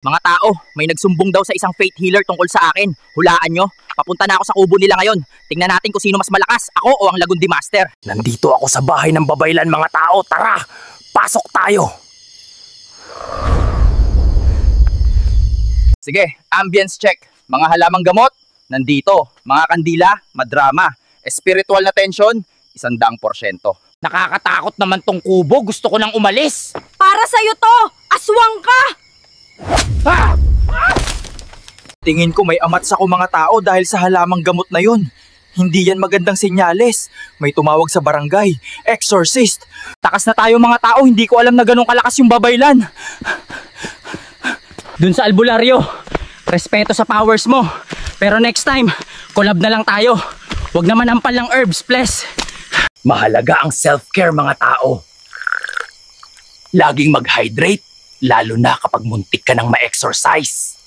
Mga tao, may nagsumbong daw sa isang faith healer tungkol sa akin. Hulaan nyo, papunta na ako sa kubo nila ngayon. Tingnan natin kung sino mas malakas, ako o ang Lagundi Master. Nandito ako sa bahay ng Babaylan mga tao, tara! Pasok tayo! Sige, ambience check. Mga halamang gamot, nandito. Mga kandila, madrama. Spiritual na tension, 100%. Nakakatakot naman tong kubo, gusto ko nang umalis! Para sa'yo to! Aswang ka! Ah! Tingin ko may amats ako mga tao dahil sa halamang gamot na yun. Hindi yan magandang senyales. May tumawag sa barangay, exorcist. Takas na tayo mga tao, hindi ko alam na ganun kalakas yung Babaylan. Dun sa albularyo, respeto sa powers mo. Pero next time, collab na lang tayo. Huwag naman ampal ng herbs, please. Mahalaga ang self-care mga tao. Laging mag-hydrate, lalo na kapag muntik ka ng ma-exercise.